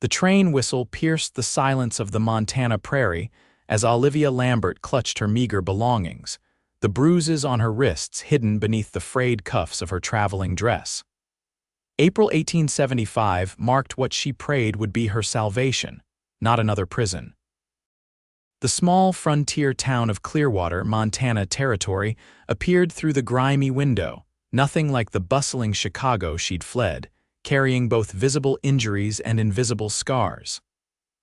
The train whistle pierced the silence of the Montana prairie as Olivia Lambert clutched her meager belongings, the bruises on her wrists hidden beneath the frayed cuffs of her traveling dress. April 1875 marked what she prayed would be her salvation, not another prison. The small frontier town of Clearwater, Montana Territory, appeared through the grimy window, nothing like the bustling Chicago she'd fled, carrying both visible injuries and invisible scars.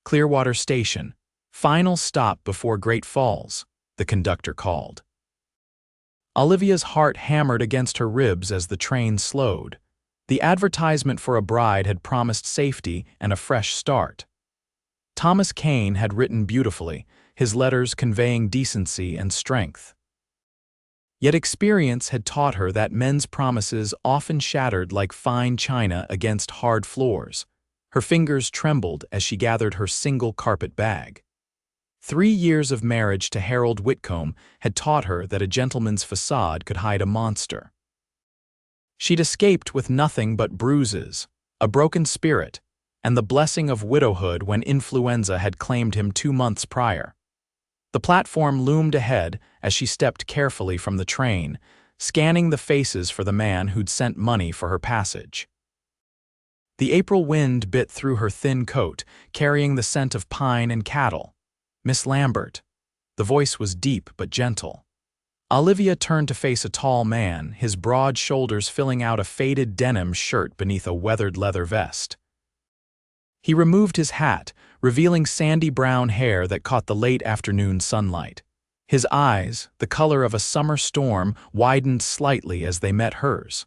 Clearwater Station, final stop before Great Falls, the conductor called. Olivia's heart hammered against her ribs as the train slowed. The advertisement for a bride had promised safety and a fresh start. Thomas Kane had written beautifully, his letters conveying decency and strength. Yet experience had taught her that men's promises often shattered like fine china against hard floors. Her fingers trembled as she gathered her single carpet bag. 3 years of marriage to Harold Whitcomb had taught her that a gentleman's facade could hide a monster. She'd escaped with nothing but bruises, a broken spirit, and the blessing of widowhood when influenza had claimed him 2 months prior. The platform loomed ahead as she stepped carefully from the train, scanning the faces for the man who'd sent money for her passage. The April wind bit through her thin coat, carrying the scent of pine and cattle. "Miss Lambert." The voice was deep but gentle. Olivia turned to face a tall man, his broad shoulders filling out a faded denim shirt beneath a weathered leather vest. He removed his hat, revealing sandy brown hair that caught the late afternoon sunlight. His eyes, the color of a summer storm, widened slightly as they met hers.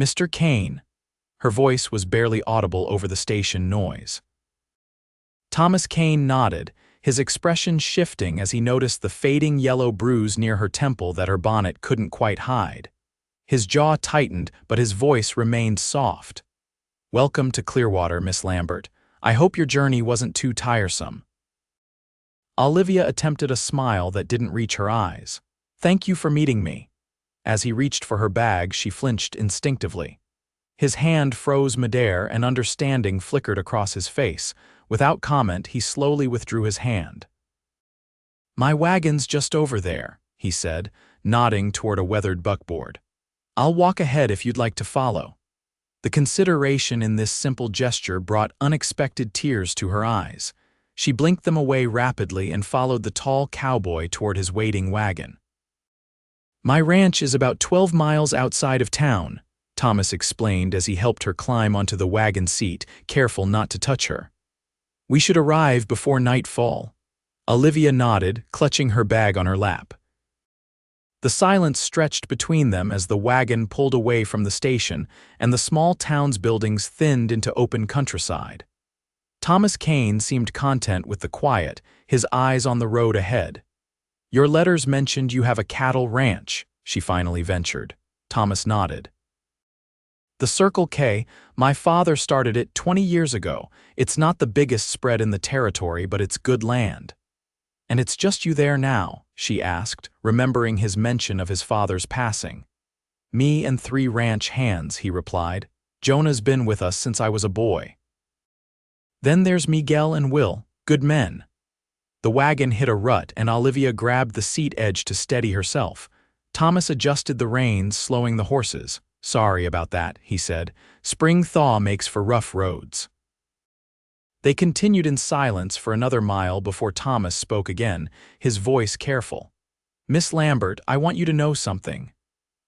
"Mr. Kane." Her voice was barely audible over the station noise. Thomas Kane nodded, his expression shifting as he noticed the fading yellow bruise near her temple that her bonnet couldn't quite hide. His jaw tightened, but his voice remained soft. "Welcome to Clearwater, Miss Lambert. I hope your journey wasn't too tiresome." Olivia attempted a smile that didn't reach her eyes. "Thank you for meeting me." As he reached for her bag, she flinched instinctively. His hand froze midair and understanding flickered across his face. Without comment, he slowly withdrew his hand. "My wagon's just over there," he said, nodding toward a weathered buckboard. "I'll walk ahead if you'd like to follow." The consideration in this simple gesture brought unexpected tears to her eyes. She blinked them away rapidly and followed the tall cowboy toward his waiting wagon. "My ranch is about 12 miles outside of town," Thomas explained as he helped her climb onto the wagon seat, careful not to touch her. "We should arrive before nightfall." Olivia nodded, clutching her bag on her lap. The silence stretched between them as the wagon pulled away from the station and the small town's buildings thinned into open countryside. Thomas Kane seemed content with the quiet, his eyes on the road ahead. "Your letters mentioned you have a cattle ranch," she finally ventured. Thomas nodded. "The Circle K, my father started it 20 years ago. It's not the biggest spread in the territory, but it's good land." "And it's just you there now?" she asked, remembering his mention of his father's passing. "Me and 3 ranch hands," he replied. "Jonah's been with us since I was a boy." "Then there's Miguel and Will, good men." The wagon hit a rut and Olivia grabbed the seat edge to steady herself. Thomas adjusted the reins, slowing the horses. "Sorry about that," he said. "Spring thaw makes for rough roads." They continued in silence for another mile before Thomas spoke again, his voice careful. "Miss Lambert, I want you to know something."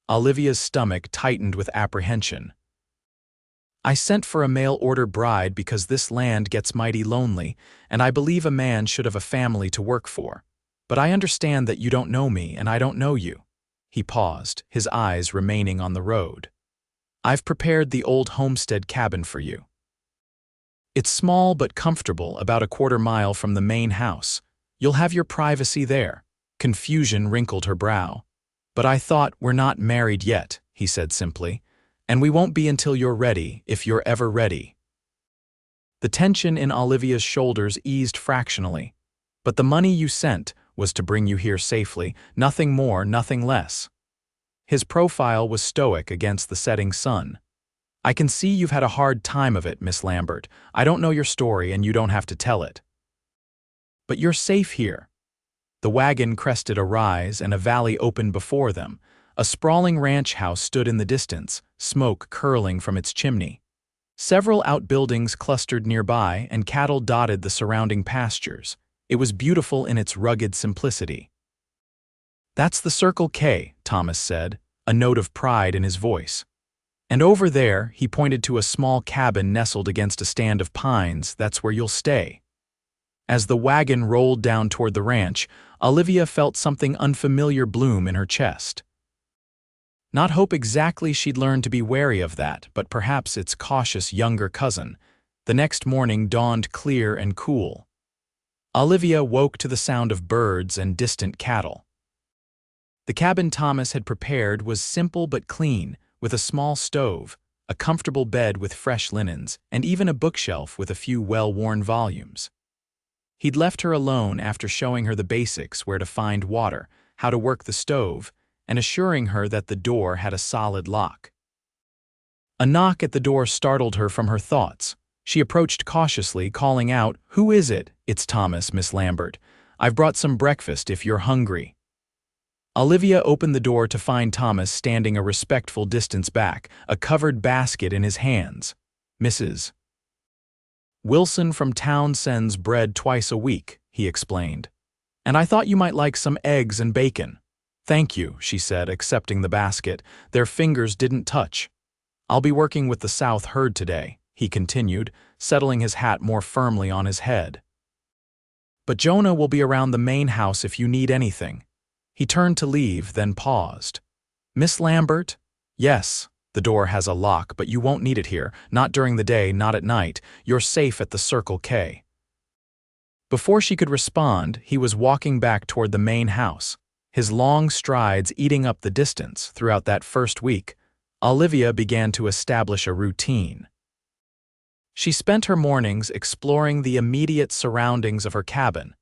Olivia's stomach tightened with apprehension. "I sent for a mail-order bride because this land gets mighty lonely, and I believe a man should have a family to work for. But I understand that you don't know me and I don't know you." He paused, his eyes remaining on the road. "I've prepared the old homestead cabin for you. It's small but comfortable, about a quarter-mile from the main house. You'll have your privacy there." Confusion wrinkled her brow. "But I thought we're not married yet," he said simply. "And we won't be until you're ready, if you're ever ready." The tension in Olivia's shoulders eased fractionally. "But the money you sent was to bring you here safely, nothing more, nothing less." His profile was stoic against the setting sun. I can see you've had a hard time of it, Miss Lambert. I don't know your story and you don't have to tell it. But you're safe here. The wagon crested a rise and a valley opened before them. A sprawling ranch house stood in the distance, smoke curling from its chimney. Several outbuildings clustered nearby and cattle dotted the surrounding pastures. It was beautiful in its rugged simplicity. "That's the Circle K," Thomas said, a note of pride in his voice. "And over there," he pointed to a small cabin nestled against a stand of pines, "that's where you'll stay." As the wagon rolled down toward the ranch, Olivia felt something unfamiliar bloom in her chest. Not hope exactly she'd learned to be wary of that, but perhaps its cautious younger cousin. The next morning dawned clear and cool. Olivia woke to the sound of birds and distant cattle. The cabin Thomas had prepared was simple but clean, with a small stove, a comfortable bed with fresh linens, and even a bookshelf with a few well-worn volumes. He'd left her alone after showing her the basics, where to find water, how to work the stove, and assuring her that the door had a solid lock. A knock at the door startled her from her thoughts. She approached cautiously, calling out, "Who is it?" "It's Thomas, Miss Lambert. I've brought some breakfast if you're hungry." Olivia opened the door to find Thomas standing a respectful distance back, a covered basket in his hands. "Mrs. Wilson from town sends bread twice a week," he explained. "And I thought you might like some eggs and bacon." "Thank you," she said, accepting the basket. Their fingers didn't touch. "I'll be working with the South herd today," he continued, settling his hat more firmly on his head. "But Jonah will be around the main house if you need anything." He turned to leave, then paused. "Miss Lambert?" "Yes. The door has a lock, but you won't need it here. Not during the day, not at night. You're safe at the Circle K." Before she could respond, he was walking back toward the main house, his long strides eating up the distance. Throughout that first week, Olivia began to establish a routine. She spent her mornings exploring the immediate surroundings of her cabin,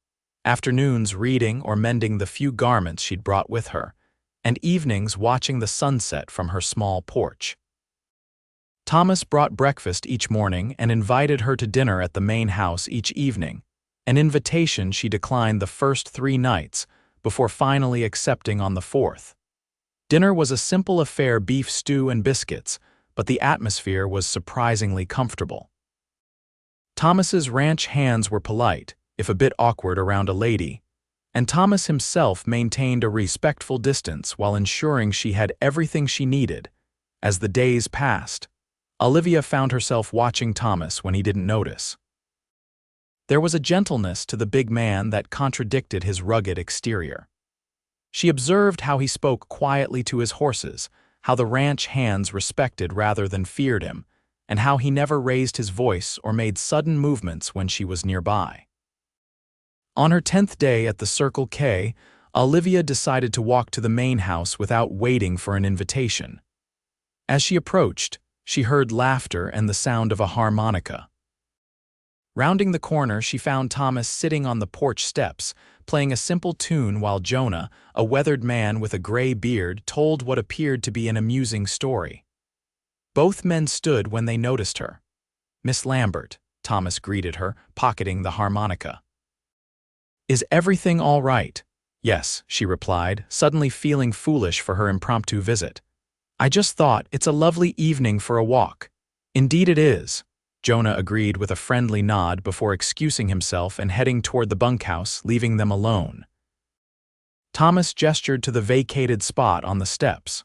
afternoons reading or mending the few garments she'd brought with her, and evenings watching the sunset from her small porch. Thomas brought breakfast each morning and invited her to dinner at the main house each evening, an invitation she declined the first 3 nights, before finally accepting on the 4th. Dinner was a simple affair: beef stew and biscuits, but the atmosphere was surprisingly comfortable. Thomas's ranch hands were polite, if a bit awkward around a lady, and Thomas himself maintained a respectful distance while ensuring she had everything she needed. As the days passed, Olivia found herself watching Thomas when he didn't notice. There was a gentleness to the big man that contradicted his rugged exterior. She observed how he spoke quietly to his horses, how the ranch hands respected rather than feared him, and how he never raised his voice or made sudden movements when she was nearby. On her 10th day at the Circle K, Olivia decided to walk to the main house without waiting for an invitation. As she approached, she heard laughter and the sound of a harmonica. Rounding the corner, she found Thomas sitting on the porch steps, playing a simple tune while Jonah, a weathered man with a gray beard, told what appeared to be an amusing story. Both men stood when they noticed her. "Miss Lambert," Thomas greeted her, pocketing the harmonica. "Is everything all right?" "Yes," she replied, suddenly feeling foolish for her impromptu visit. "I just thought it's a lovely evening for a walk." "Indeed it is," Jonah agreed with a friendly nod before excusing himself and heading toward the bunkhouse, leaving them alone. Thomas gestured to the vacated spot on the steps.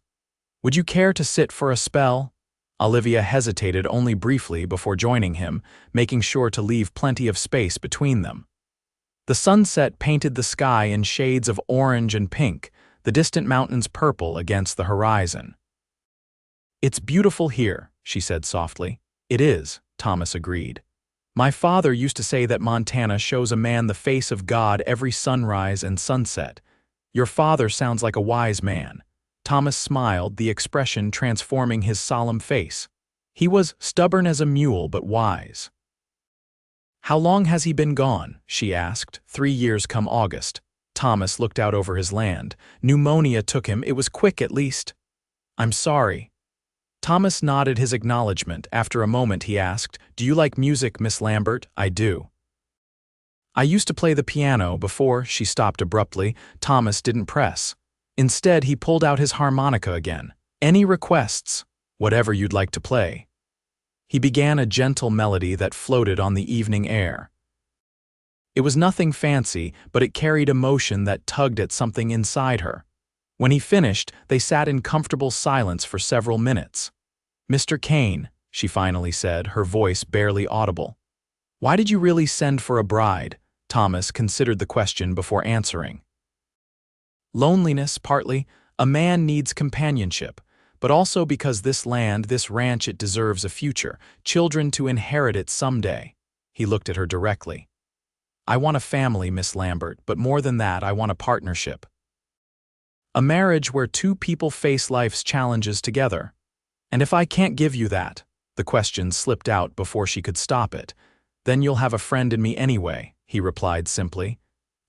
"Would you care to sit for a spell?" Olivia hesitated only briefly before joining him, making sure to leave plenty of space between them. The sunset painted the sky in shades of orange and pink, the distant mountains purple against the horizon. "It's beautiful here," she said softly. "It is," Thomas agreed. "My father used to say that Montana shows a man the face of God every sunrise and sunset. Your father sounds like a wise man." Thomas smiled, the expression transforming his solemn face. He was stubborn as a mule but wise. "How long has he been gone?" she asked. 3 years come August. Thomas looked out over his land. "Pneumonia took him. It was quick at least." "I'm sorry." Thomas nodded his acknowledgement. After a moment he asked, "Do you like music, Miss Lambert?" "I do. I used to play the piano before." She stopped abruptly. Thomas didn't press. Instead, he pulled out his harmonica again. "Any requests? Whatever you'd like to play." He began a gentle melody that floated on the evening air. It was nothing fancy, but it carried emotion that tugged at something inside her. When he finished, they sat in comfortable silence for several minutes. "Mr. Kane," she finally said, her voice barely audible. "Why did you really send for a bride?" Thomas considered the question before answering. "Loneliness, partly. A man needs companionship. But also because this land, this ranch, it deserves a future, children to inherit it someday." He looked at her directly. "I want a family, Miss Lambert, but more than that, I want a partnership. A marriage where two people face life's challenges together. And if I can't give you that," the question slipped out before she could stop it, "then you'll have a friend in me anyway," he replied simply,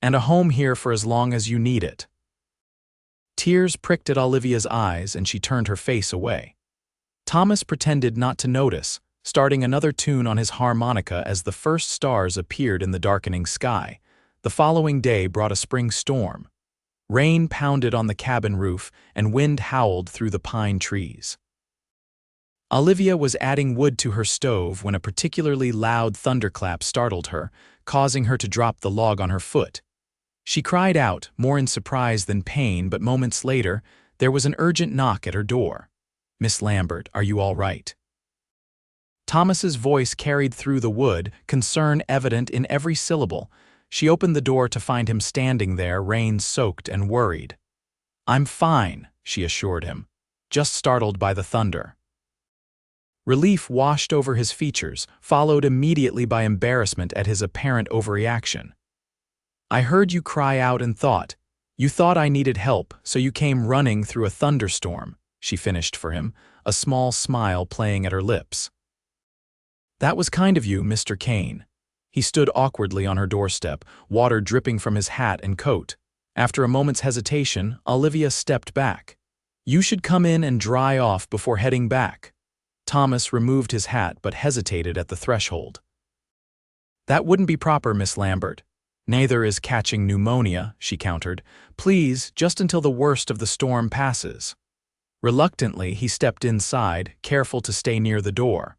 "and a home here for as long as you need it." Tears pricked at Olivia's eyes and she turned her face away. Thomas pretended not to notice, starting another tune on his harmonica as the first stars appeared in the darkening sky. The following day brought a spring storm. Rain pounded on the cabin roof and wind howled through the pine trees. Olivia was adding wood to her stove when a particularly loud thunderclap startled her, causing her to drop the log on her foot. She cried out, more in surprise than pain, but moments later, there was an urgent knock at her door. "Miss Lambert, are you all right?" Thomas's voice carried through the wood, concern evident in every syllable. She opened the door to find him standing there, rain-soaked and worried. "I'm fine," she assured him, just startled by the thunder. Relief washed over his features, followed immediately by embarrassment at his apparent overreaction. "I heard you cry out and you thought I needed help, so you came running through a thunderstorm," she finished for him, a small smile playing at her lips. "That was kind of you, Mr. Kane." He stood awkwardly on her doorstep, water dripping from his hat and coat. After a moment's hesitation, Olivia stepped back. "You should come in and dry off before heading back." Thomas removed his hat but hesitated at the threshold. "That wouldn't be proper, Miss Lambert." "Neither is catching pneumonia," she countered. "Please, just until the worst of the storm passes." Reluctantly, he stepped inside, careful to stay near the door.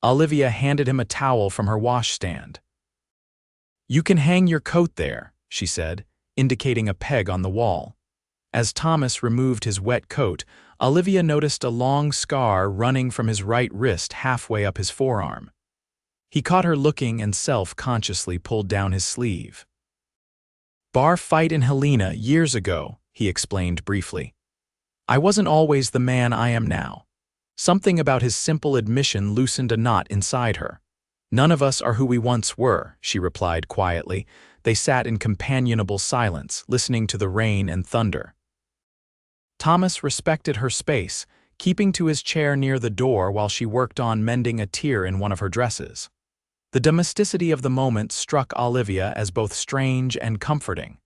Olivia handed him a towel from her washstand. "You can hang your coat there," she said, indicating a peg on the wall. As Thomas removed his wet coat, Olivia noticed a long scar running from his right wrist halfway up his forearm. He caught her looking and self-consciously pulled down his sleeve. "Bar fight in Helena years ago," he explained briefly. "I wasn't always the man I am now." Something about his simple admission loosened a knot inside her. "None of us are who we once were," she replied quietly. They sat in companionable silence, listening to the rain and thunder. Thomas respected her space, keeping to his chair near the door while she worked on mending a tear in one of her dresses. The domesticity of the moment struck Olivia as both strange and comforting.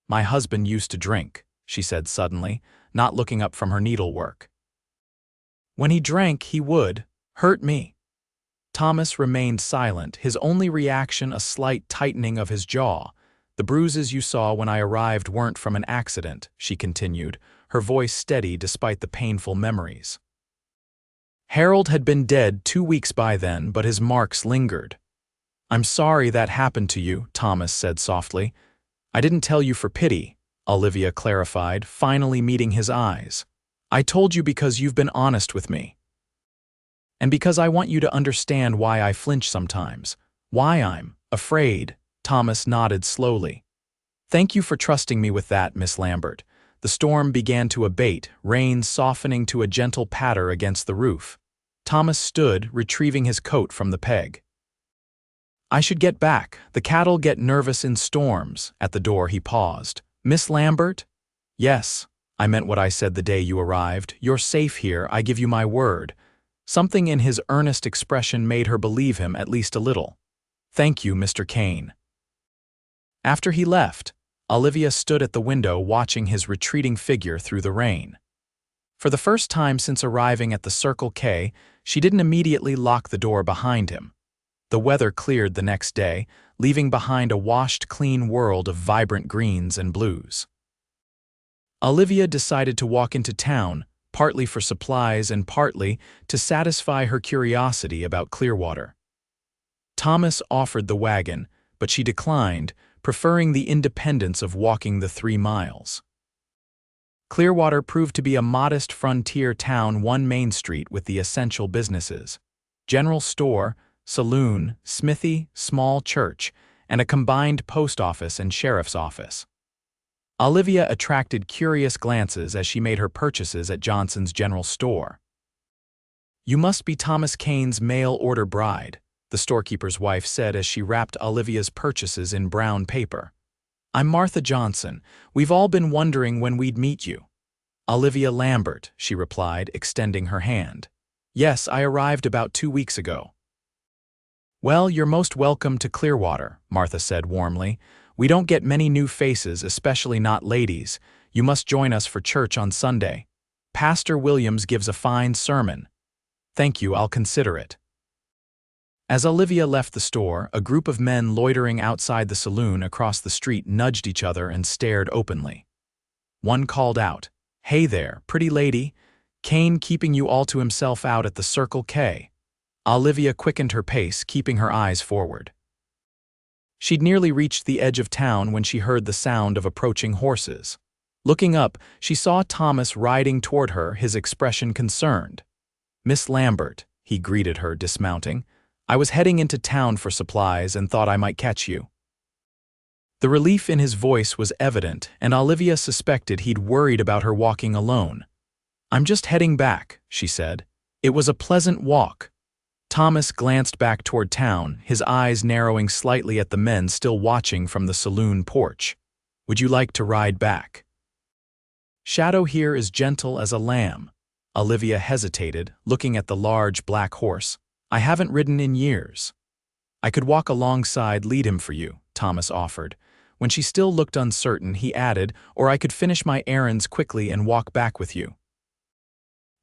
"My husband used to drink," she said suddenly, not looking up from her needlework. "When he drank, he would hurt me." Thomas remained silent, his only reaction a slight tightening of his jaw. "The bruises you saw when I arrived weren't from an accident," she continued, her voice steady despite the painful memories. "Harold had been dead 2 weeks by then, but his marks lingered." "I'm sorry that happened to you," Thomas said softly. "I didn't tell you for pity," Olivia clarified, finally meeting his eyes. "I told you because you've been honest with me. And because I want you to understand why I flinch sometimes, why I'm afraid." Thomas nodded slowly. "Thank you for trusting me with that, Miss Lambert." The storm began to abate, rain softening to a gentle patter against the roof. Thomas stood, retrieving his coat from the peg. "I should get back. The cattle get nervous in storms." At the door he paused. "Miss Lambert?" "Yes, I meant what I said the day you arrived. You're safe here, I give you my word." Something in his earnest expression made her believe him at least a little. "Thank you, Mr. Kane." After he left, Olivia stood at the window watching his retreating figure through the rain. For the first time since arriving at the Circle K, she didn't immediately lock the door behind him. The weather cleared the next day, leaving behind a washed, clean world of vibrant greens and blues. Olivia decided to walk into town, partly for supplies and partly to satisfy her curiosity about Clearwater. Thomas offered the wagon, but she declined, preferring the independence of walking the 3 miles. Clearwater proved to be a modest frontier town, one main street with the essential businesses: general store, saloon, smithy, small church, and a combined post office and sheriff's office. Olivia attracted curious glances as she made her purchases at Johnson's general store. "You must be Thomas Kane's mail-order bride," the storekeeper's wife said as she wrapped Olivia's purchases in brown paper. "I'm Martha Johnson. We've all been wondering when we'd meet you." "Olivia Lambert," she replied, extending her hand. "Yes, I arrived about 2 weeks ago." "Well, you're most welcome to Clearwater," Martha said warmly. "We don't get many new faces, especially not ladies. You must join us for church on Sunday. Pastor Williams gives a fine sermon." "Thank you, I'll consider it." As Olivia left the store, a group of men loitering outside the saloon across the street nudged each other and stared openly. One called out, "Hey there, pretty lady. Kane keeping you all to himself out at the Circle K." Olivia quickened her pace, keeping her eyes forward. She'd nearly reached the edge of town when she heard the sound of approaching horses. Looking up, she saw Thomas riding toward her, his expression concerned. "Miss Lambert," he greeted her, dismounting. "I was heading into town for supplies and thought I might catch you." The relief in his voice was evident, and Olivia suspected he'd worried about her walking alone. "I'm just heading back," she said. "It was a pleasant walk." Thomas glanced back toward town, his eyes narrowing slightly at the men still watching from the saloon porch. "Would you like to ride back?" "Shadow here is gentle as a lamb." Olivia hesitated, looking at the large black horse. "I haven't ridden in years." "I could walk alongside, lead him for you," Thomas offered. When she still looked uncertain, he added, "Or I could finish my errands quickly and walk back with you."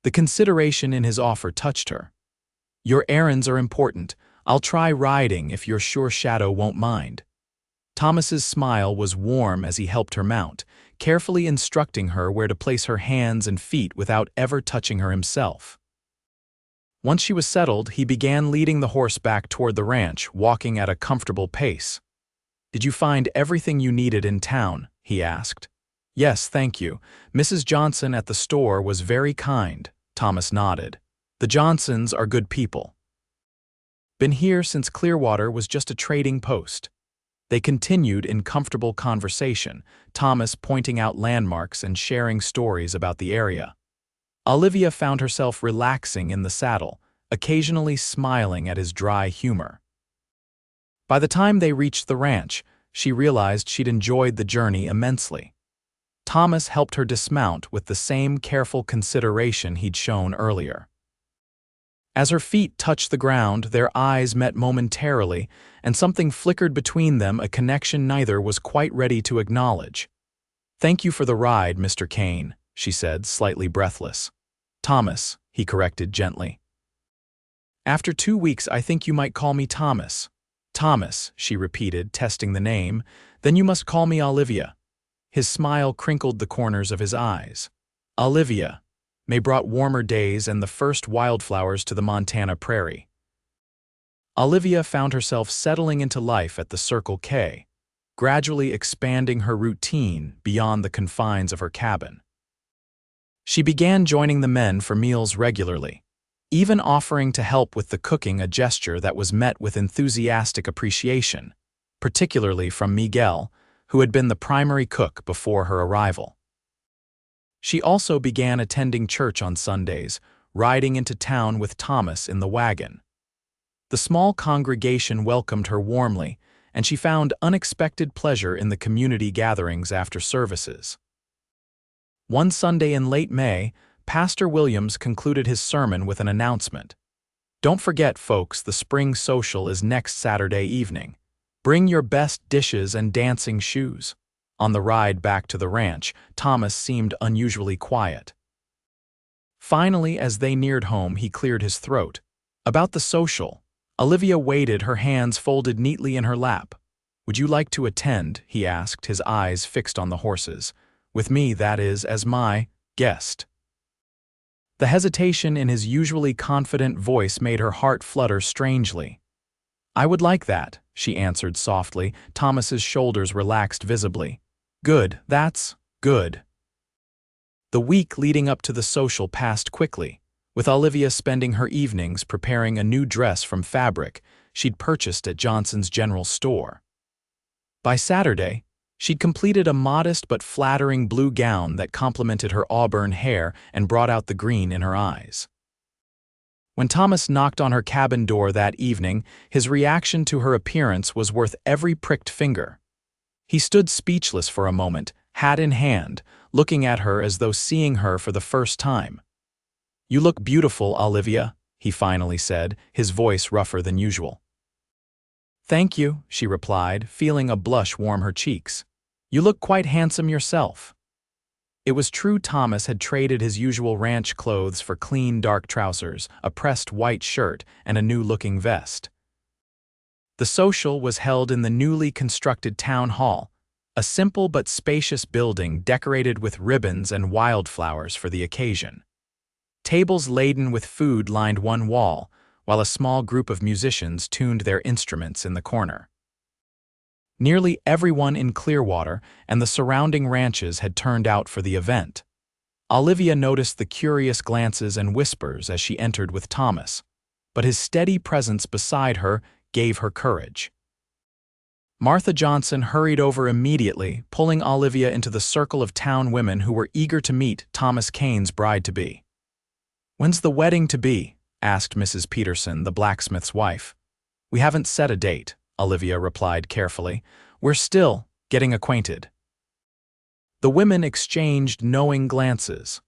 The consideration in his offer touched her. "Your errands are important. I'll try riding if you're sure Shadow won't mind." Thomas's smile was warm as he helped her mount, carefully instructing her where to place her hands and feet without ever touching her himself. Once she was settled, he began leading the horse back toward the ranch, walking at a comfortable pace. "Did you find everything you needed in town?" he asked. "Yes, thank you. Mrs. Johnson at the store was very kind," Thomas nodded. "The Johnsons are good people." "Been here since Clearwater was just a trading post." They continued in comfortable conversation, Thomas pointing out landmarks and sharing stories about the area. Olivia found herself relaxing in the saddle, occasionally smiling at his dry humor. By the time they reached the ranch, she realized she'd enjoyed the journey immensely. Thomas helped her dismount with the same careful consideration he'd shown earlier. As her feet touched the ground, their eyes met momentarily, and something flickered between them, a connection neither was quite ready to acknowledge. "Thank you for the ride, Mr. Kane," she said, slightly breathless. "Thomas," he corrected gently. "After 2 weeks, I think you might call me Thomas." "Thomas," she repeated, testing the name. "Then you must call me Olivia." His smile crinkled the corners of his eyes. "Olivia. May brought warmer days and the first wildflowers to the Montana prairie." Olivia found herself settling into life at the Circle K, gradually expanding her routine beyond the confines of her cabin. She began joining the men for meals regularly, even offering to help with the cooking, a gesture that was met with enthusiastic appreciation, particularly from Miguel, who had been the primary cook before her arrival. She also began attending church on Sundays, riding into town with Thomas in the wagon. The small congregation welcomed her warmly, and she found unexpected pleasure in the community gatherings after services. One Sunday in late May, Pastor Williams concluded his sermon with an announcement. "Don't forget, folks, the spring social is next Saturday evening. Bring your best dishes and dancing shoes." On the ride back to the ranch, Thomas seemed unusually quiet. Finally, as they neared home, he cleared his throat. About the social. Olivia waited, her hands folded neatly in her lap. "Would you like to attend?" he asked, his eyes fixed on the horses. "With me, that is, as my guest." The hesitation in his usually confident voice made her heart flutter strangely. "I would like that," she answered softly. Thomas's shoulders relaxed visibly. "Good, that's good." The week leading up to the social passed quickly, with Olivia spending her evenings preparing a new dress from fabric she'd purchased at Johnson's General Store. By Saturday, she'd completed a modest but flattering blue gown that complemented her auburn hair and brought out the green in her eyes. When Thomas knocked on her cabin door that evening, his reaction to her appearance was worth every pricked finger. He stood speechless for a moment, hat in hand, looking at her as though seeing her for the first time. "You look beautiful, Olivia," he finally said, his voice rougher than usual. "Thank you," she replied, feeling a blush warm her cheeks. "You look quite handsome yourself." It was true Thomas had traded his usual ranch clothes for clean dark trousers, a pressed white shirt, and a new-looking vest. The social was held in the newly constructed town hall, a simple but spacious building decorated with ribbons and wildflowers for the occasion. Tables laden with food lined one wall, while a small group of musicians tuned their instruments in the corner. Nearly everyone in Clearwater and the surrounding ranches had turned out for the event. Olivia noticed the curious glances and whispers as she entered with Thomas, but his steady presence beside her gave her courage. Martha Johnson hurried over immediately, pulling Olivia into the circle of town women who were eager to meet Thomas Kane's bride-to-be. "When's the wedding to be?" asked Mrs. Peterson, the blacksmith's wife. "We haven't set a date," Olivia replied carefully. "We're still getting acquainted." The women exchanged knowing glances.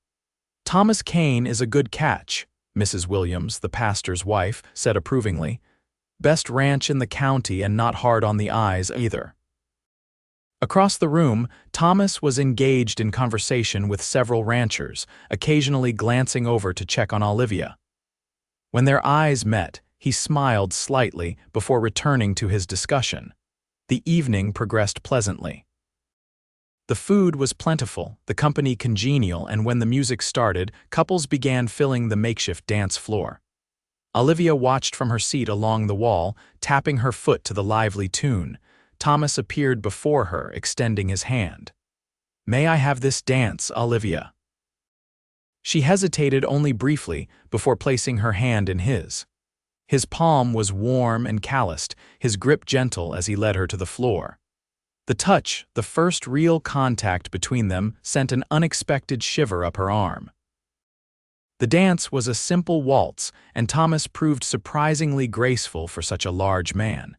"Thomas Kane is a good catch," Mrs. Williams, the pastor's wife, said approvingly. "Best ranch in the county and not hard on the eyes either." Across the room, Thomas was engaged in conversation with several ranchers, occasionally glancing over to check on Olivia. When their eyes met, he smiled slightly before returning to his discussion. The evening progressed pleasantly. The food was plentiful, the company congenial, and when the music started, couples began filling the makeshift dance floor. Olivia watched from her seat along the wall, tapping her foot to the lively tune. Thomas appeared before her, extending his hand. "May I have this dance, Olivia?" She hesitated only briefly before placing her hand in his. His palm was warm and calloused, his grip gentle as he led her to the floor. The touch, the first real contact between them, sent an unexpected shiver up her arm. The dance was a simple waltz, and Thomas proved surprisingly graceful for such a large man.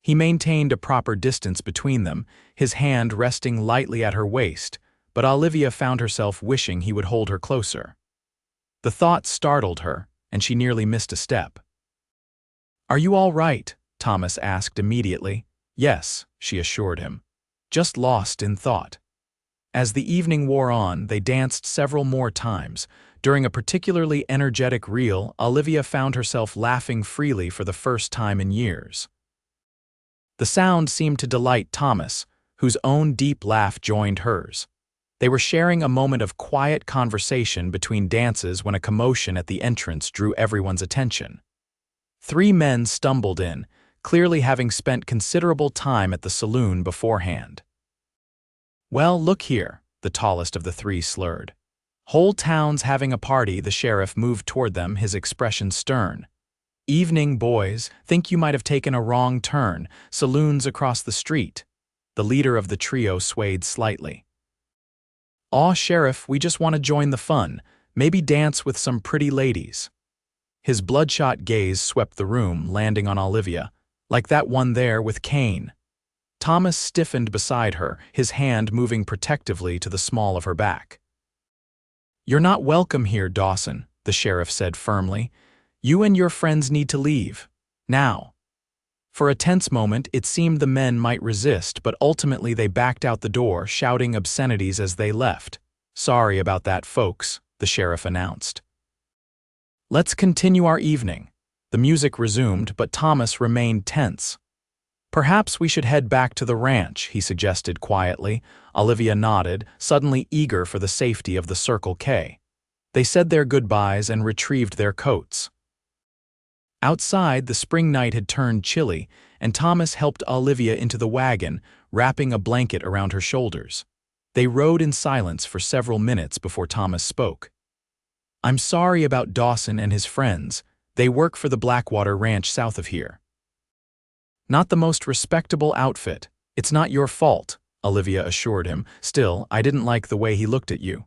He maintained a proper distance between them, his hand resting lightly at her waist, but Olivia found herself wishing he would hold her closer. The thought startled her, and she nearly missed a step. "Are you all right?" Thomas asked immediately. "Yes," she assured him. "Just lost in thought." As the evening wore on, they danced several more times. During a particularly energetic reel, Olivia found herself laughing freely for the first time in years. The sound seemed to delight Thomas, whose own deep laugh joined hers. They were sharing a moment of quiet conversation between dances when a commotion at the entrance drew everyone's attention. 3 men stumbled in, clearly having spent considerable time at the saloon beforehand. "Well, look here," the tallest of the 3 slurred. "Whole town's having a party." The sheriff moved toward them, his expression stern. "Evening, boys. Think you might have taken a wrong turn. Saloon's across the street." The leader of the trio swayed slightly. "Aw, Sheriff, we just want to join the fun. Maybe dance with some pretty ladies." His bloodshot gaze swept the room, landing on Olivia. "Like that one there with Kane." Thomas stiffened beside her, his hand moving protectively to the small of her back. "You're not welcome here, Dawson," the sheriff said firmly. "You and your friends need to leave. Now." For a tense moment, it seemed the men might resist, but ultimately they backed out the door, shouting obscenities as they left. "Sorry about that, folks," the sheriff announced. Let's continue our evening. The music resumed, but Thomas remained tense. Perhaps we should head back to the ranch, he suggested quietly. Olivia nodded, suddenly eager for the safety of the Circle K. They said their goodbyes and retrieved their coats. Outside, the spring night had turned chilly, and Thomas helped Olivia into the wagon, wrapping a blanket around her shoulders. They rode in silence for several minutes before Thomas spoke. "I'm sorry about Dawson and his friends. They work for the Blackwater Ranch south of here. Not the most respectable outfit. It's not your fault," Olivia assured him. "Still, I didn't like the way he looked at you."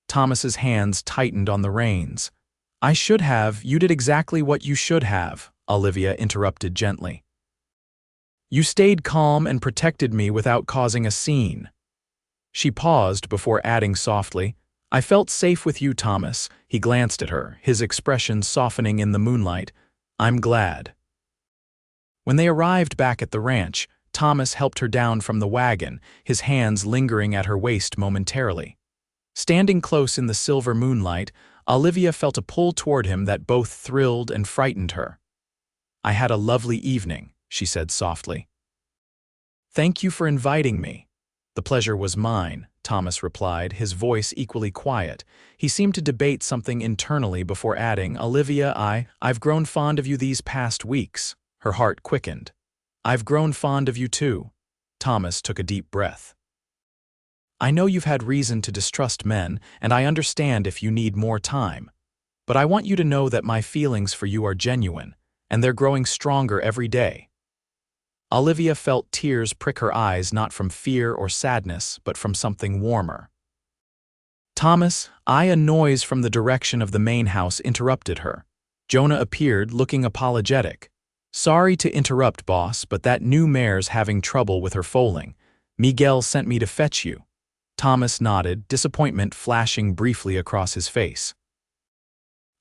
Thomas's hands tightened on the reins. You did exactly what you should have," Olivia interrupted gently. "You stayed calm and protected me without causing a scene." She paused before adding softly, "I felt safe with you, Thomas." He glanced at her, his expression softening in the moonlight. "I'm glad." When they arrived back at the ranch, Thomas helped her down from the wagon, his hands lingering at her waist momentarily. Standing close in the silver moonlight, Olivia felt a pull toward him that both thrilled and frightened her. "I had a lovely evening," she said softly. "Thank you for inviting me." "The pleasure was mine," Thomas replied, his voice equally quiet. He seemed to debate something internally before adding, "Olivia, I've grown fond of you these past weeks." Her heart quickened. "I've grown fond of you too." Thomas took a deep breath. "I know you've had reason to distrust men, and I understand if you need more time. But I want you to know that my feelings for you are genuine, and they're growing stronger every day." Olivia felt tears prick her eyes, not from fear or sadness, but from something warmer. "Thomas," a noise from the direction of the main house interrupted her. Jonah appeared, looking apologetic. "Sorry to interrupt, boss, but that new mare's having trouble with her foaling. Miguel sent me to fetch you." Thomas nodded, disappointment flashing briefly across his face.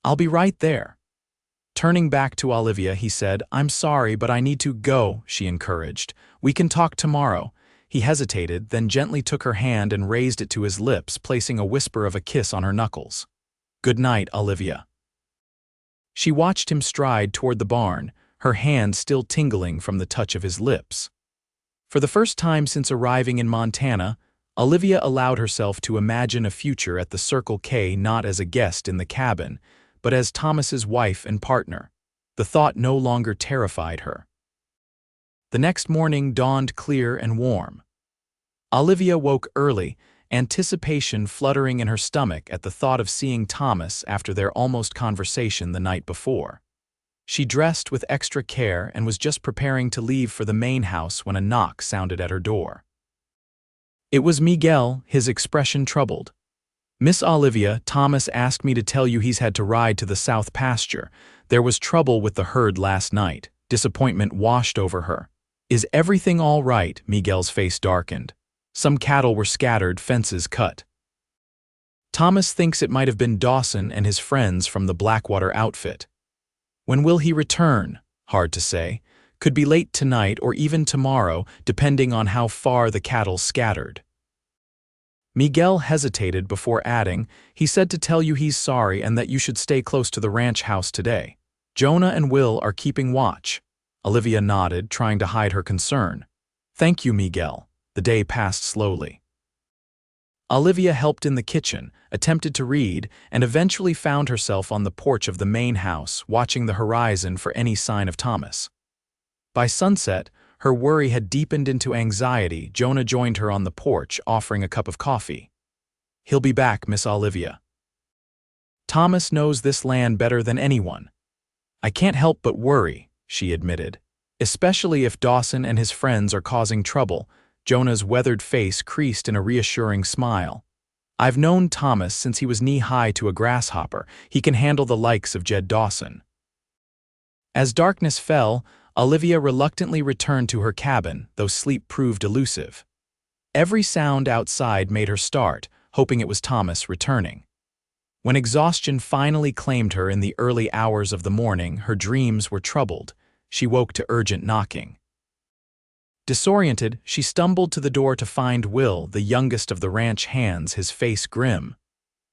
"I'll be right there." Turning back to Olivia, he said, "I'm sorry, but I need to go," she encouraged. "We can talk tomorrow." He hesitated, then gently took her hand and raised it to his lips, placing a whisper of a kiss on her knuckles. "Good night, Olivia." She watched him stride toward the barn, her hand still tingling from the touch of his lips. For the first time since arriving in Montana, Olivia allowed herself to imagine a future at the Circle K not as a guest in the cabin, but as Thomas's wife and partner. The thought no longer terrified her. The next morning dawned clear and warm. Olivia woke early, anticipation fluttering in her stomach at the thought of seeing Thomas after their almost conversation the night before. She dressed with extra care and was just preparing to leave for the main house when a knock sounded at her door. It was Miguel, his expression troubled. "Miss Olivia, Thomas asked me to tell you he's had to ride to the south pasture. There was trouble with the herd last night." Disappointment washed over her. "Is everything all right?" Miguel's face darkened. "Some cattle were scattered, fences cut." "Thomas thinks it might have been Dawson and his friends from the Blackwater outfit." "When will he return?" "Hard to say. Could be late tonight or even tomorrow, depending on how far the cattle scattered." Miguel hesitated before adding, "He said to tell you he's sorry and that you should stay close to the ranch house today. Jonah and Will are keeping watch." Olivia nodded, trying to hide her concern. "Thank you, Miguel." The day passed slowly. Olivia helped in the kitchen, attempted to read, and eventually found herself on the porch of the main house, watching the horizon for any sign of Thomas. By sunset, her worry had deepened into anxiety. Jonah joined her on the porch, offering a cup of coffee. "He'll be back, Miss Olivia. Thomas knows this land better than anyone." "I can't help but worry," she admitted. "Especially if Dawson and his friends are causing trouble." Jonah's weathered face creased in a reassuring smile. "I've known Thomas since he was knee-high to a grasshopper. He can handle the likes of Jed Dawson." As darkness fell, Olivia reluctantly returned to her cabin, though sleep proved elusive. Every sound outside made her start, hoping it was Thomas returning. When exhaustion finally claimed her in the early hours of the morning, her dreams were troubled. She woke to urgent knocking. Disoriented, she stumbled to the door to find Will, the youngest of the ranch hands, his face grim.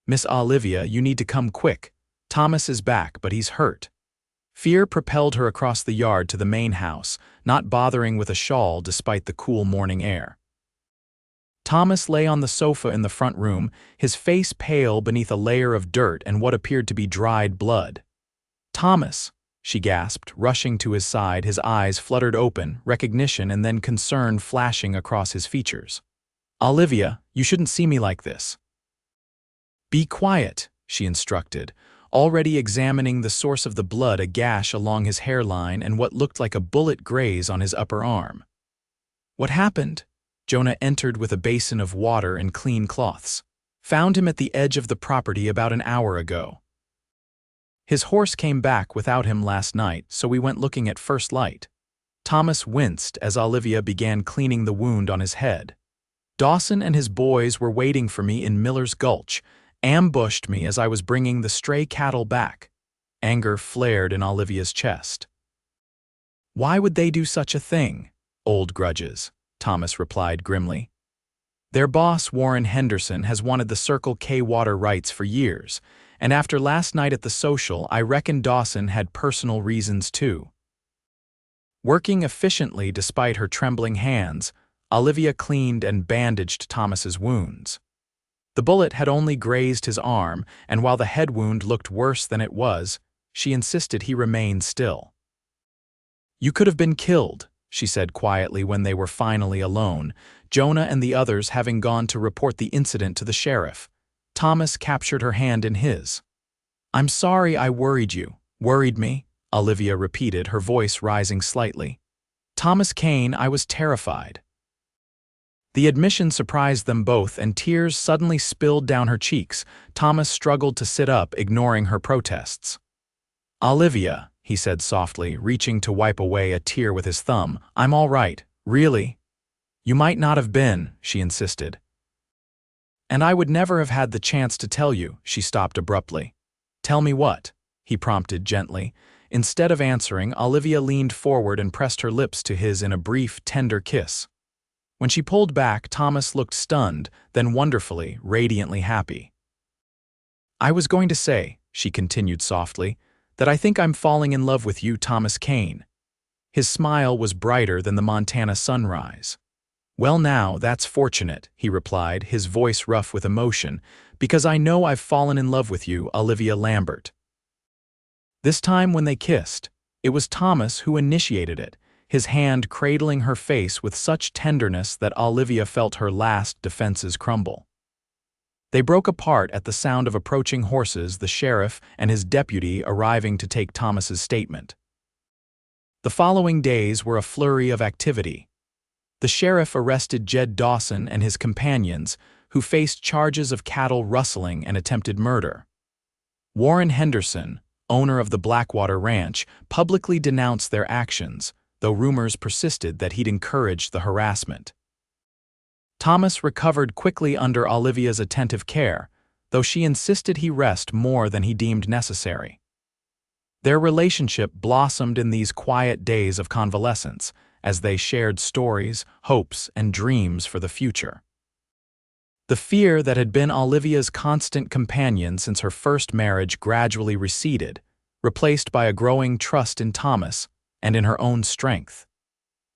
"Miss Olivia, you need to come quick." Thomas is back, but he's hurt. Fear propelled her across the yard to the main house, not bothering with a shawl despite the cool morning air. Thomas lay on the sofa in the front room, his face pale beneath a layer of dirt and what appeared to be dried blood. "Thomas," she gasped, rushing to his side, his eyes fluttered open, recognition and then concern flashing across his features. "Olivia, you shouldn't see me like this." "Be quiet," she instructed, already examining the source of the blood, a gash along his hairline and what looked like a bullet graze on his upper arm. "What happened?" Jonah entered with a basin of water and clean cloths. "Found him at the edge of the property about an hour ago. His horse came back without him last night, so we went looking at first light." Thomas winced as Olivia began cleaning the wound on his head. "Dawson and his boys were waiting for me in Miller's Gulch, ambushed me as I was bringing the stray cattle back." Anger flared in Olivia's chest. "Why would they do such a thing?" "Old grudges," Thomas replied grimly. "Their boss, Warren Henderson, has wanted the Circle K water rights for years, and after last night at the social, I reckon Dawson had personal reasons too." Working efficiently despite her trembling hands, Olivia cleaned and bandaged Thomas's wounds. The bullet had only grazed his arm, and while the head wound looked worse than it was, she insisted he remain still. "You could have been killed," she said quietly when they were finally alone, Jonah and the others having gone to report the incident to the sheriff. Thomas captured her hand in his. "I'm sorry I worried you." "Worried me?" Olivia repeated, her voice rising slightly. "Thomas Kane, I was terrified." The admission surprised them both, and tears suddenly spilled down her cheeks. Thomas struggled to sit up, ignoring her protests. "Olivia," he said softly, reaching to wipe away a tear with his thumb, "I'm all right, really." "You might not have been," she insisted. "And I would never have had the chance to tell you," she stopped abruptly. "Tell me what?" he prompted gently. Instead of answering, Olivia leaned forward and pressed her lips to his in a brief, tender kiss. When she pulled back, Thomas looked stunned, then wonderfully, radiantly happy. "I was going to say," she continued softly, "that I think I'm falling in love with you, Thomas Kane." His smile was brighter than the Montana sunrise. "Well now, that's fortunate," he replied, his voice rough with emotion, "because I know I've fallen in love with you, Olivia Lambert." This time when they kissed, it was Thomas who initiated it, his hand cradling her face with such tenderness that Olivia felt her last defenses crumble. They broke apart at the sound of approaching horses, the sheriff and his deputy arriving to take Thomas's statement. The following days were a flurry of activity. The sheriff arrested Jed Dawson and his companions, who faced charges of cattle rustling and attempted murder. Warren Henderson, owner of the Blackwater Ranch, publicly denounced their actions, though rumors persisted that he'd encouraged the harassment. Thomas recovered quickly under Olivia's attentive care, though she insisted he rest more than he deemed necessary. Their relationship blossomed in these quiet days of convalescence, as they shared stories, hopes, and dreams for the future. The fear that had been Olivia's constant companion since her first marriage gradually receded, replaced by a growing trust in Thomas and in her own strength.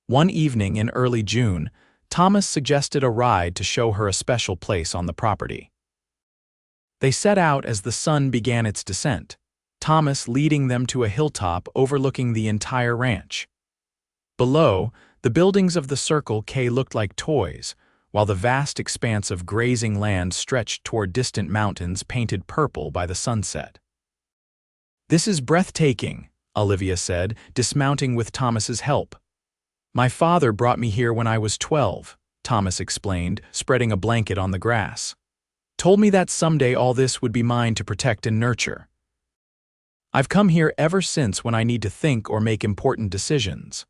One evening in early June, Thomas suggested a ride to show her a special place on the property. They set out as the sun began its descent, Thomas leading them to a hilltop overlooking the entire ranch. Below, the buildings of the Circle K looked like toys, while the vast expanse of grazing land stretched toward distant mountains painted purple by the sunset. "This is breathtaking," Olivia said, dismounting with Thomas's help. "My father brought me here when I was 12, Thomas explained, spreading a blanket on the grass. "Told me that someday all this would be mine to protect and nurture. I've come here ever since when I need to think or make important decisions."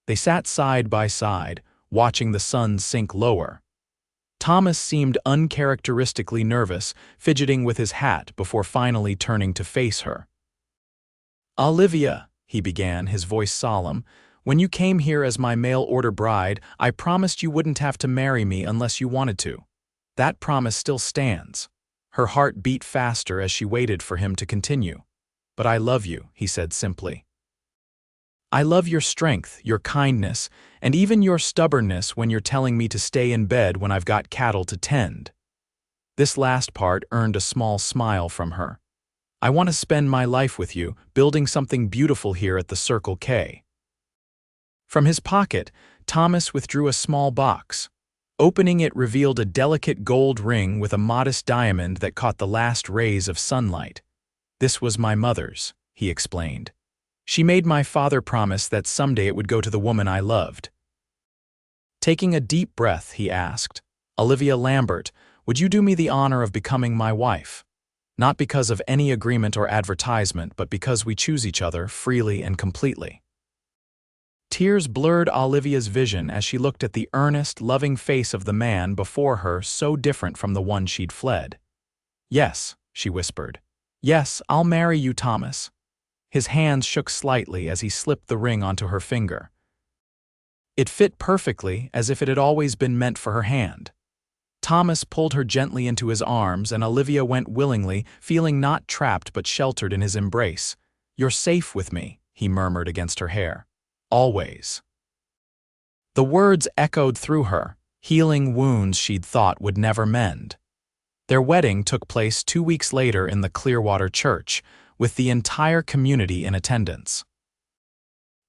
They sat side by side, watching the sun sink lower. Thomas seemed uncharacteristically nervous, fidgeting with his hat before finally turning to face her. "Olivia," he began, his voice solemn, "when you came here as my mail-order bride, I promised you wouldn't have to marry me unless you wanted to. That promise still stands." Her heart beat faster as she waited for him to continue. but I love you," he said simply. "I love your strength, your kindness, and even your stubbornness when you're telling me to stay in bed when I've got cattle to tend." This last part earned a small smile from her. "I want to spend my life with you, building something beautiful here at the Circle K." From his pocket, Thomas withdrew a small box. Opening it revealed a delicate gold ring with a modest diamond that caught the last rays of sunlight. "This was my mother's," he explained. "She made my father promise that someday it would go to the woman I loved." Taking a deep breath, he asked, "Olivia Lambert, would you do me the honor of becoming my wife? Not because of any agreement or advertisement, but because we choose each other freely and completely." Tears blurred Olivia's vision as she looked at the earnest, loving face of the man before her, so different from the one she'd fled. "Yes," she whispered. "Yes, I'll marry you, Thomas." His hands shook slightly as he slipped the ring onto her finger. It fit perfectly, as if it had always been meant for her hand. Thomas pulled her gently into his arms, and Olivia went willingly, feeling not trapped but sheltered in his embrace. "You're safe with me," he murmured against her hair. "Always." The words echoed through her, healing wounds she'd thought would never mend. Their wedding took place 2 weeks later in the Clearwater church, with the entire community in attendance.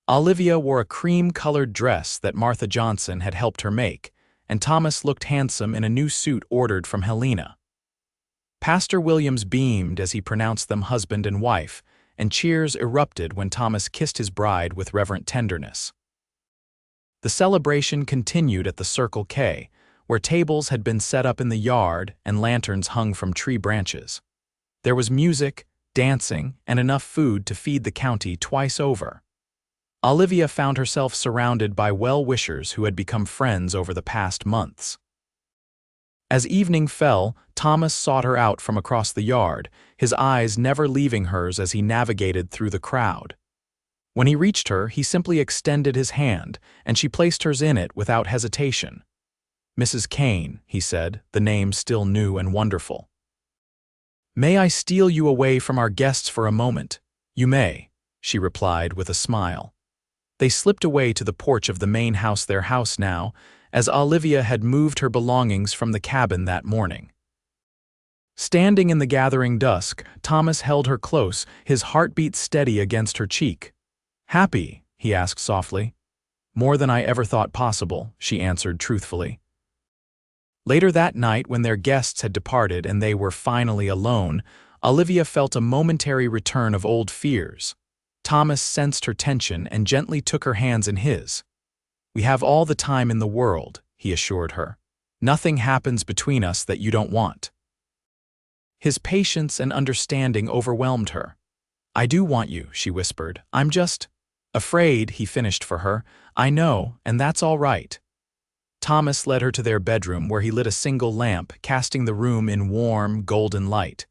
Olivia wore a cream-colored dress that Martha Johnson had helped her make, and Thomas looked handsome in a new suit ordered from Helena. Pastor Williams beamed as he pronounced them husband and wife, and cheers erupted when Thomas kissed his bride with reverent tenderness. The celebration continued at the Circle K, where tables had been set up in the yard and lanterns hung from tree branches. There was music, dancing, and enough food to feed the county twice over. Olivia found herself surrounded by well-wishers who had become friends over the past months. As evening fell, Thomas sought her out from across the yard, his eyes never leaving hers as he navigated through the crowd. When he reached her, he simply extended his hand, and she placed hers in it without hesitation. "Mrs. Kane," he said, the name still new and wonderful. "May I steal you away from our guests for a moment?" "You may," she replied with a smile. They slipped away to the porch of the main house, their house now, as Olivia had moved her belongings from the cabin that morning. Standing in the gathering dusk, Thomas held her close, his heartbeat steady against her cheek. "Happy?" he asked softly. "More than I ever thought possible," she answered truthfully. Later that night, when their guests had departed and they were finally alone, Olivia felt a momentary return of old fears. Thomas sensed her tension and gently took her hands in his. "We have all the time in the world," he assured her. "Nothing happens between us that you don't want." His patience and understanding overwhelmed her. "I do want you," she whispered. "I'm just afraid," he finished for her. "I know, and that's all right." Thomas led her to their bedroom, where he lit a single lamp, casting the room in warm, golden light.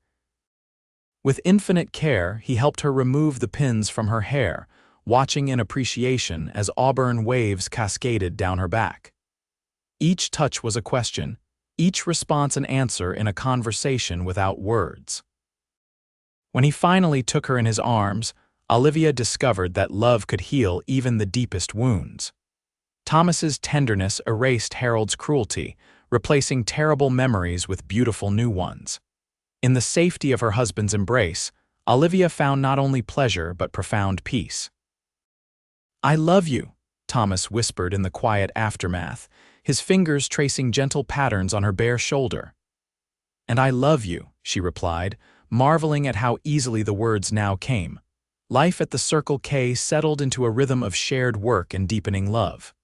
With infinite care, he helped her remove the pins from her hair, watching in appreciation as auburn waves cascaded down her back. Each touch was a question, each response an answer in a conversation without words. When he finally took her in his arms, Olivia discovered that love could heal even the deepest wounds. Thomas's tenderness erased Harold's cruelty, replacing terrible memories with beautiful new ones. In the safety of her husband's embrace, Olivia found not only pleasure but profound peace. "I love you," Thomas whispered in the quiet aftermath, his fingers tracing gentle patterns on her bare shoulder. "And I love you," she replied, marveling at how easily the words now came. Life at the Circle K settled into a rhythm of shared work and deepening love.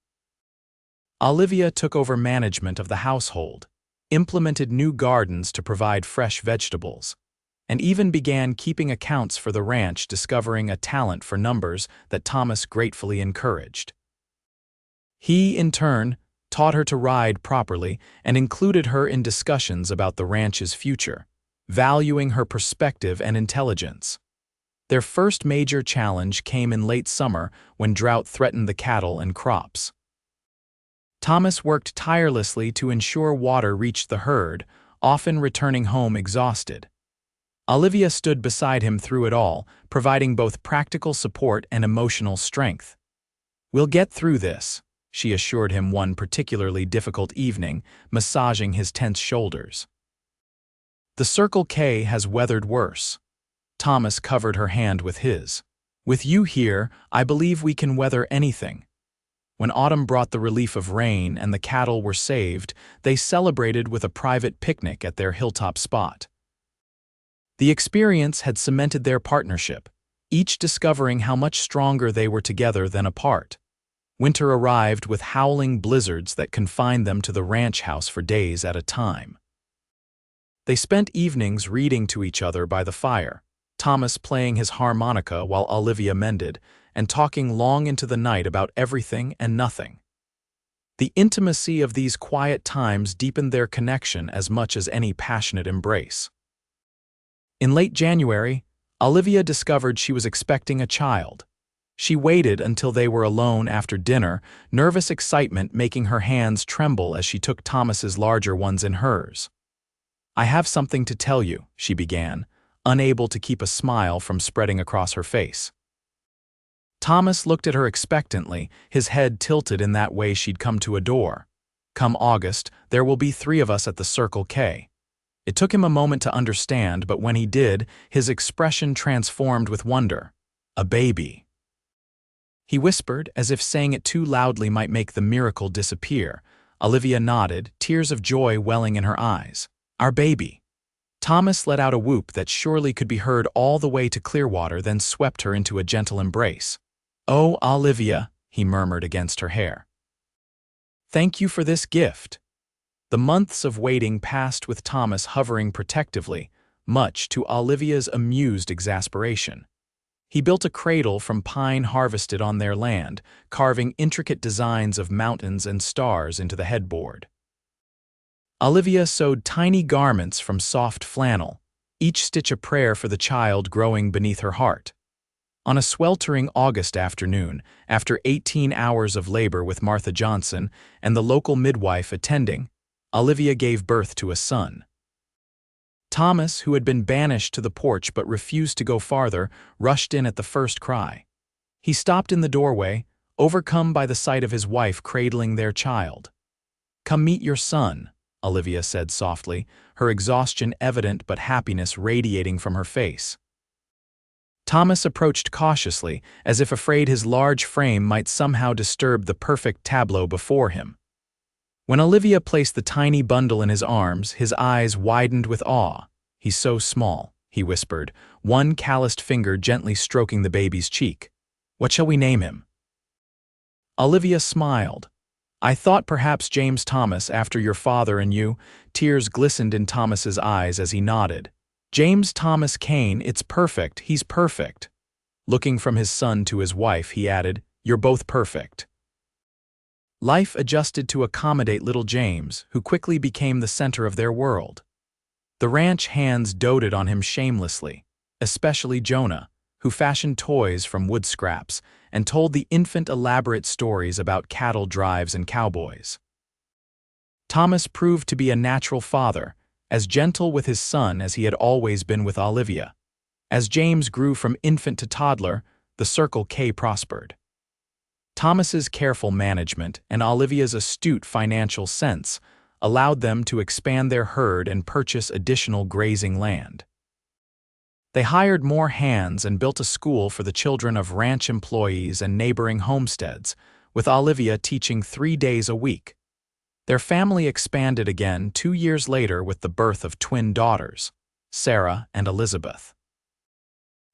Olivia took over management of the household, implemented new gardens to provide fresh vegetables, and even began keeping accounts for the ranch, discovering a talent for numbers that Thomas gratefully encouraged. He, in turn, taught her to ride properly and included her in discussions about the ranch's future, valuing her perspective and intelligence. Their first major challenge came in late summer when drought threatened the cattle and crops. Thomas worked tirelessly to ensure water reached the herd, often returning home exhausted. Olivia stood beside him through it all, providing both practical support and emotional strength. "We'll get through this," she assured him one particularly difficult evening, massaging his tense shoulders. "The Circle K has weathered worse." Thomas covered her hand with his. "With you here, I believe we can weather anything." When autumn brought the relief of rain and the cattle were saved, they celebrated with a private picnic at their hilltop spot. The experience had cemented their partnership, each discovering how much stronger they were together than apart. Winter arrived with howling blizzards that confined them to the ranch house for days at a time. They spent evenings reading to each other by the fire, Thomas playing his harmonica while Olivia mended, and talking long into the night about everything and nothing. The intimacy of these quiet times deepened their connection as much as any passionate embrace. In late January, Olivia discovered she was expecting a child. She waited until they were alone after dinner, nervous excitement making her hands tremble as she took Thomas's larger ones in hers. "I have something to tell you," she began, unable to keep a smile from spreading across her face. Thomas looked at her expectantly, his head tilted in that way she'd come to adore. "Come August, there will be 3 of us at the Circle K." It took him a moment to understand, but when he did, his expression transformed with wonder. "A baby." He whispered, as if saying it too loudly might make the miracle disappear. Olivia nodded, tears of joy welling in her eyes. "Our baby." Thomas let out a whoop that surely could be heard all the way to Clearwater, then swept her into a gentle embrace. "Oh, Olivia," he murmured against her hair. "Thank you for this gift." The months of waiting passed with Thomas hovering protectively, much to Olivia's amused exasperation. He built a cradle from pine harvested on their land, carving intricate designs of mountains and stars into the headboard. Olivia sewed tiny garments from soft flannel, each stitch a prayer for the child growing beneath her heart. On a sweltering August afternoon, after 18 hours of labor with Martha Johnson and the local midwife attending, Olivia gave birth to a son. Thomas, who had been banished to the porch but refused to go farther, rushed in at the first cry. He stopped in the doorway, overcome by the sight of his wife cradling their child. "Come meet your son," Olivia said softly, her exhaustion evident but happiness radiating from her face. Thomas approached cautiously, as if afraid his large frame might somehow disturb the perfect tableau before him. When Olivia placed the tiny bundle in his arms, his eyes widened with awe. "He's so small," he whispered, one calloused finger gently stroking the baby's cheek. "What shall we name him?" Olivia smiled. "I thought perhaps James Thomas, after your father and you." Tears glistened in Thomas's eyes as he nodded. "James Thomas Kane, it's perfect, he's perfect." Looking from his son to his wife, he added, "You're both perfect." Life adjusted to accommodate little James, who quickly became the center of their world. The ranch hands doted on him shamelessly, especially Jonah, who fashioned toys from wood scraps and told the infant elaborate stories about cattle drives and cowboys. Thomas proved to be a natural father, as gentle with his son as he had always been with Olivia. As James grew from infant to toddler, the Circle K prospered. Thomas's careful management and Olivia's astute financial sense allowed them to expand their herd and purchase additional grazing land. They hired more hands and built a school for the children of ranch employees and neighboring homesteads, with Olivia teaching 3 days a week. Their family expanded again 2 years later with the birth of twin daughters, Sarah and Elizabeth.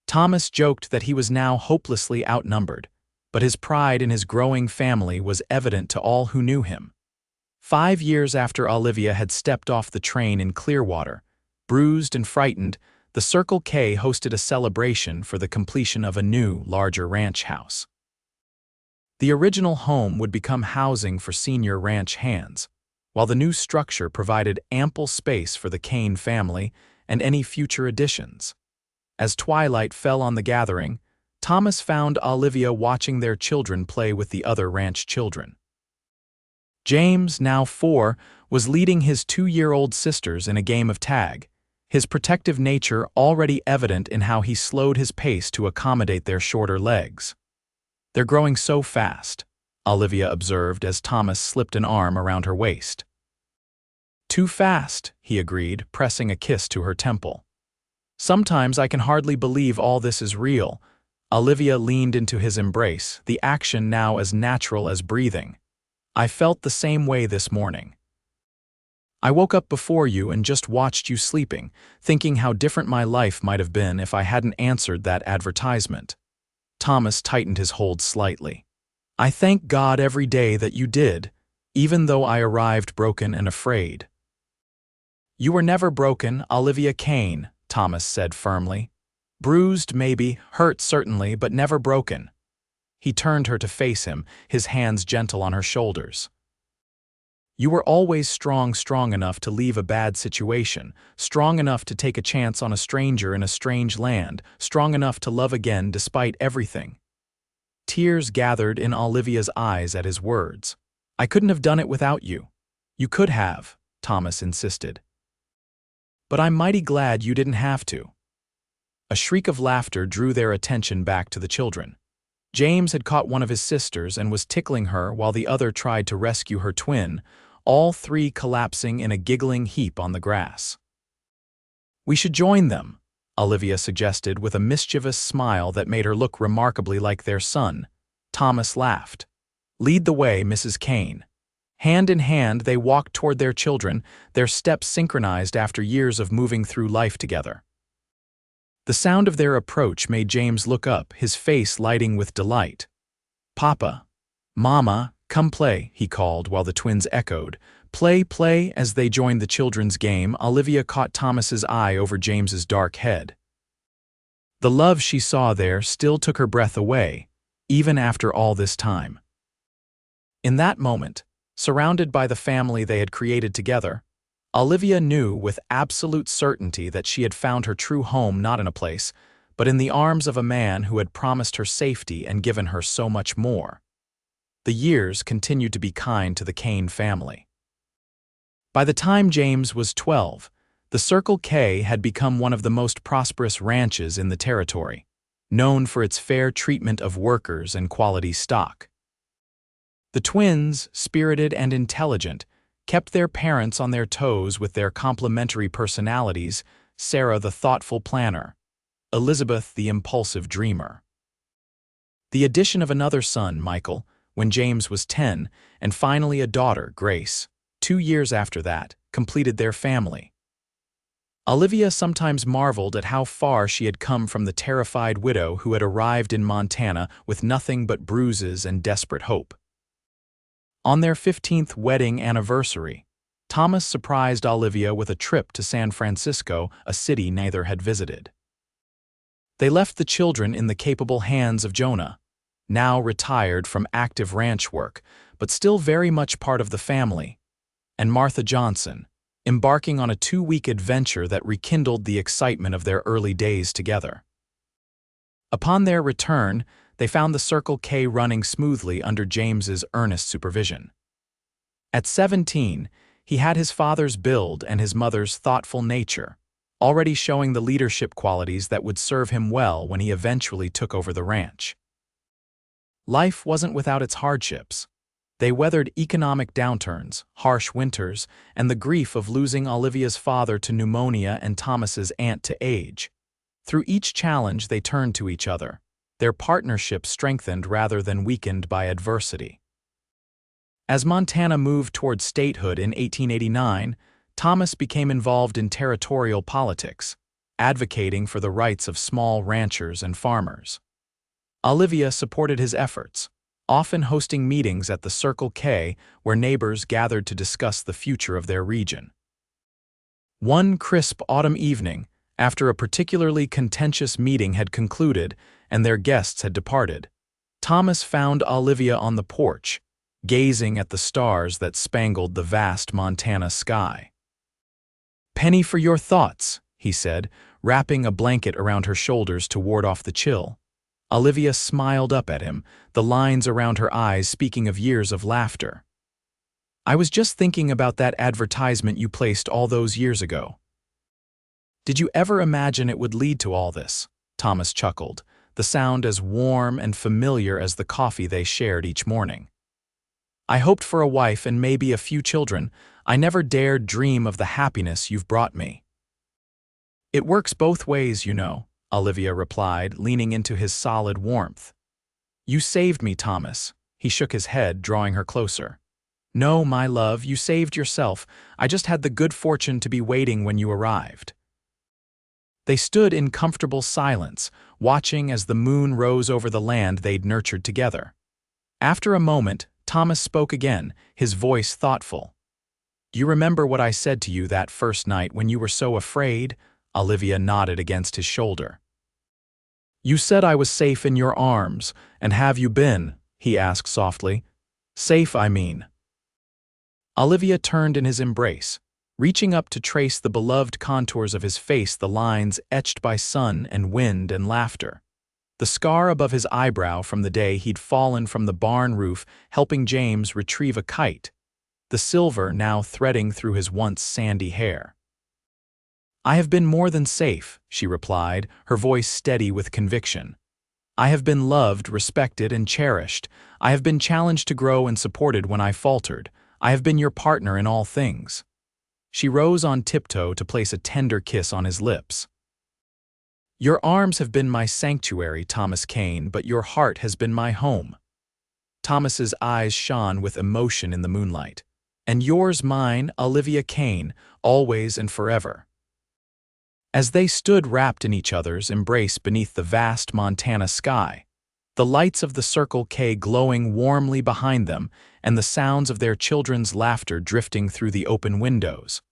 Thomas joked that he was now hopelessly outnumbered, but his pride in his growing family was evident to all who knew him. 5 years after Olivia had stepped off the train in Clearwater, bruised and frightened, the Circle K hosted a celebration for the completion of a new, larger ranch house. The original home would become housing for senior ranch hands, while the new structure provided ample space for the Kane family and any future additions. As twilight fell on the gathering, Thomas found Olivia watching their children play with the other ranch children. James, now 4, was leading his 2-year-old sisters in a game of tag, his protective nature already evident in how he slowed his pace to accommodate their shorter legs. "They're growing so fast," Olivia observed as Thomas slipped an arm around her waist. "Too fast," he agreed, pressing a kiss to her temple. "Sometimes I can hardly believe all this is real." Olivia leaned into his embrace, the action now as natural as breathing. "I felt the same way this morning. I woke up before you and just watched you sleeping, thinking how different my life might have been if I hadn't answered that advertisement." Thomas tightened his hold slightly. "I thank God every day that you did, even though I arrived broken and afraid." "You were never broken, Olivia Kane," Thomas said firmly. "Bruised, maybe, hurt certainly, but never broken." He turned her to face him, his hands gentle on her shoulders. "You were always strong enough to leave a bad situation, strong enough to take a chance on a stranger in a strange land, strong enough to love again despite everything." Tears gathered in Olivia's eyes at his words. "I couldn't have done it without you." "You could have," Thomas insisted. "But I'm mighty glad you didn't have to." A shriek of laughter drew their attention back to the children. James had caught one of his sisters and was tickling her while the other tried to rescue her twin, all three collapsing in a giggling heap on the grass. "We should join them," Olivia suggested with a mischievous smile that made her look remarkably like their son. Thomas laughed. "Lead the way, Mrs. Kane." Hand in hand, they walked toward their children, their steps synchronized after years of moving through life together. The sound of their approach made James look up, his face lighting with delight. "Papa, Mama, come play," he called while the twins echoed, "Play, play," as they joined the children's game. Olivia caught Thomas's eye over James's dark head. The love she saw there still took her breath away, even after all this time. In that moment, surrounded by the family they had created together, Olivia knew with absolute certainty that she had found her true home not in a place, but in the arms of a man who had promised her safety and given her so much more. The years continued to be kind to the Kane family. By the time James was 12, the Circle K had become one of the most prosperous ranches in the territory, known for its fair treatment of workers and quality stock. The twins, spirited and intelligent, kept their parents on their toes with their complementary personalities, Sarah the thoughtful planner, Elizabeth the impulsive dreamer. The addition of another son, Michael, when James was 10, and finally a daughter, Grace, 2 years after that, completed their family. Olivia sometimes marveled at how far she had come from the terrified widow who had arrived in Montana with nothing but bruises and desperate hope. On their 15th wedding anniversary, Thomas surprised Olivia with a trip to San Francisco, a city neither had visited. They left the children in the capable hands of Jonah, now retired from active ranch work, but still very much part of the family, and Martha Johnson, embarking on a 2-week adventure that rekindled the excitement of their early days together. Upon their return, they found the Circle K running smoothly under James's earnest supervision. At 17, he had his father's build and his mother's thoughtful nature, already showing the leadership qualities that would serve him well when he eventually took over the ranch. Life wasn't without its hardships. They weathered economic downturns, harsh winters, and the grief of losing Olivia's father to pneumonia and Thomas's aunt to age. Through each challenge, they turned to each other, their partnership strengthened rather than weakened by adversity. As Montana moved toward statehood in 1889, Thomas became involved in territorial politics, advocating for the rights of small ranchers and farmers. Olivia supported his efforts, often hosting meetings at the Circle K where neighbors gathered to discuss the future of their region. One crisp autumn evening, after a particularly contentious meeting had concluded and their guests had departed, Thomas found Olivia on the porch, gazing at the stars that spangled the vast Montana sky. "Penny for your thoughts," he said, wrapping a blanket around her shoulders to ward off the chill. Olivia smiled up at him, the lines around her eyes speaking of years of laughter. "I was just thinking about that advertisement you placed all those years ago." Did you ever imagine it would lead to all this? Thomas chuckled, the sound as warm and familiar as the coffee they shared each morning. I hoped for a wife and maybe a few children. I never dared dream of the happiness you've brought me. It works both ways, you know, Olivia replied, leaning into his solid warmth. You saved me, Thomas. He shook his head, drawing her closer. No, my love, you saved yourself. I just had the good fortune to be waiting when you arrived. They stood in comfortable silence, watching as the moon rose over the land they'd nurtured together. After a moment, Thomas spoke again, his voice thoughtful. You remember what I said to you that first night when you were so afraid? Olivia nodded against his shoulder. You said I was safe in your arms, and have you been? He asked softly. Safe, I mean. Olivia turned in his embrace, reaching up to trace the beloved contours of his face, the lines etched by sun and wind and laughter. The scar above his eyebrow from the day he'd fallen from the barn roof helping James retrieve a kite, the silver now threading through his once sandy hair. I have been more than safe, she replied, her voice steady with conviction. I have been loved, respected, and cherished. I have been challenged to grow and supported when I faltered. I have been your partner in all things. She rose on tiptoe to place a tender kiss on his lips. Your arms have been my sanctuary, Thomas Kane, but your heart has been my home. Thomas's eyes shone with emotion in the moonlight. And yours mine, Olivia Kane, always and forever. As they stood wrapped in each other's embrace beneath the vast Montana sky, the lights of the Circle K glowing warmly behind them and the sounds of their children's laughter drifting through the open windows,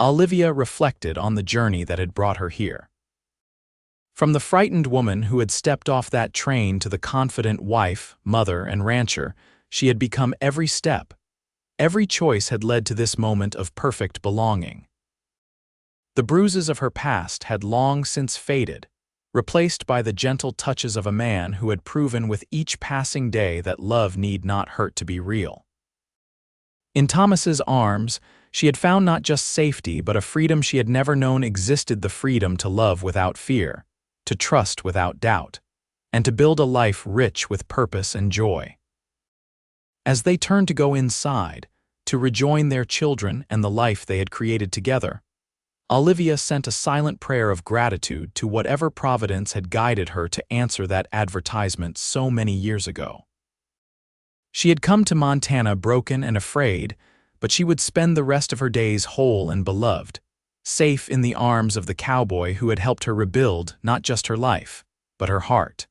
Olivia reflected on the journey that had brought her here. From the frightened woman who had stepped off that train to the confident wife, mother, and rancher, she had become every step. Every choice had led to this moment of perfect belonging. The bruises of her past had long since faded, replaced by the gentle touches of a man who had proven with each passing day that love need not hurt to be real. In Thomas's arms, she had found not just safety but a freedom she had never known existed, the freedom to love without fear, to trust without doubt, and to build a life rich with purpose and joy. As they turned to go inside, to rejoin their children and the life they had created together, Olivia sent a silent prayer of gratitude to whatever providence had guided her to answer that advertisement so many years ago. She had come to Montana broken and afraid, but she would spend the rest of her days whole and beloved, safe in the arms of the cowboy who had helped her rebuild not just her life, but her heart.